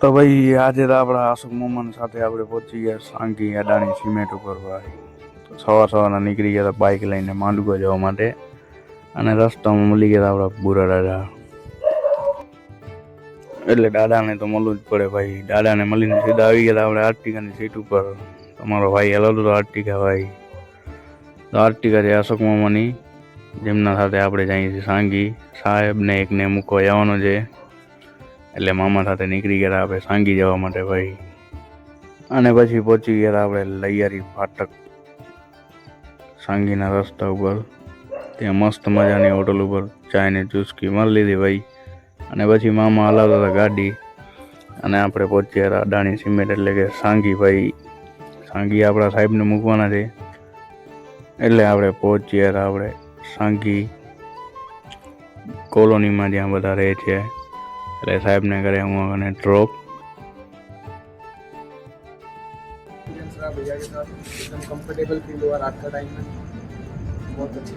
તો ભાઈ આજે તો આપણા અશોક મોમન સાથે આપણે પહોંચી ગયા સાંગી અડાણી સિમેન્ટ ઉપર ભાઈ. તો સવારના નીકળી ગયા બાઇક લઈને માંડવા જવા માટે, અને રસ્તામાં મળી ગયા આપણા બુરા દાદા. એટલે દાદાને તો મળવું જ પડે ભાઈ. દાદાને મળીને સીધા આવી ગયા આપણે આર્ટિકાની સીટ ઉપર. તમારો ભાઈ હેલો તો આર્ટિકા ભાઈ. તો આર્ટિકા છે અશોક મોમાની, જેમના સાથે આપણે જઈએ છીએ સાંગી. સાહેબને એકને મૂકવા જવાનો છે, એટલે મામા સાથે નીકળી ગયા આપણે સાંગી જવા માટે ભાઈ. અને પછી પહોંચી ગયા આપણે લૈયારી ફાટક સાંગીના રસ્તા ઉપર. ત્યાં મસ્ત મજાની હોટલ ઉપર ચાયને ચુસ્કી મળી લીધી ભાઈ. અને પછી મામા હલાવતા હતા ગાડી, અને આપણે પહોંચ્યા હતા અડાણી સિમેન્ટ એટલે કે સાંગી ભાઈ. સાંગી આપણા સાહેબને મૂકવાના છે, એટલે આપણે પહોંચ્યા હતા આપણે સાંગી કોલોનીમાં જ્યાં બધા રહે છે. એટલે સાહેબને કરે હું અને ડ્રોપ. भैया के साथ एकदम कंफर्टेबल फील हुआ रात का टाइम में, बहुत अच्छी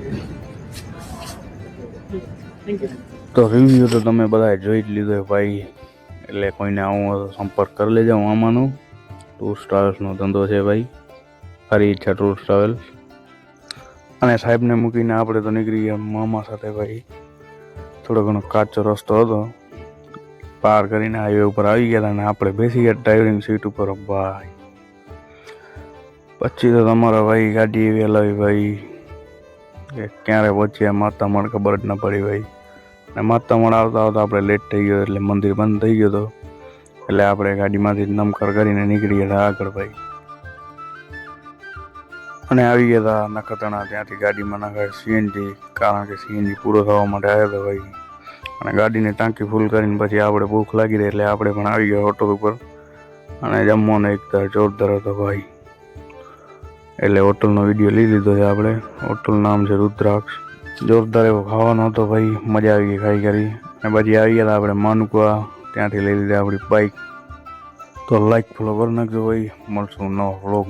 थैंक यू। તો રિવ્યૂ તો તમે બધાએ જોઈ જ લીધો ભાઈ. એટલે કોઈને આવું હોય તો સંપર્ક કરી લેજો. આમાંનું ટૂર્સ ટ્રાવેલ્સનો ધંધો છે ભાઈ, ફરી ઈચ્છા ટૂર્સ ટ્રાવેલ્સ. અને સાહેબને મૂકીને આપણે તો નીકળી ગયા મામા સાથે ભાઈ. થોડો ઘણો કાચો રસ્તો હતો, પાર કરીને હાઈવે ઉપર આવી ગયા અને આપણે બેસી ગયા ડ્રાઇવિંગ સીટ ઉપર ભાઈ. પછી તો તમારા ભાઈ ગાડી એવી હલાવી ભાઈ કે ક્યારે પહોંચ્યા માતા મણ ખબર જ ન પડી ભાઈ. અને માતા મણ આવતા આવતા આપણે લેટ થઈ ગયો, એટલે મંદિર બંધ થઈ ગયો હતો. એટલે આપણે ગાડીમાંથી નમકર કરીને નીકળી ગયા હતા આગળ ભાઈ. અને આવી ગયા હતા નખત્રાણા. ત્યાંથી ગાડીમાં નાખાય સીએનજી, કારણ કે સીએનજી પૂરો થવા માટે આવ્યો હતો ભાઈ. અને ગાડીની ટાંકી ફૂલ કરીને પછી આપણે ભૂખ લાગી રહી, એટલે આપણે પણ આવી ગયા હોટલ ઉપર. અને જમવાનો એકદમ જોરદાર હતો ભાઈ. એટલે હોટલનો વિડીયો લઈ લીધો છે આપણે. હોટલનું નામ છે રુદ્રાક્ષ. જોરદાર એવો ખાવાનો હતો ભાઈ, મજા આવી ગઈ ખાઈ કરી. અને પછી આવી ગયા આપણે માનકુવા. ત્યાંથી લઈ લીધી આપણી બાઇક. તો લાઈક ફોલો કરી નાખજો ભાઈ. મળશું નવો વ્લોગ.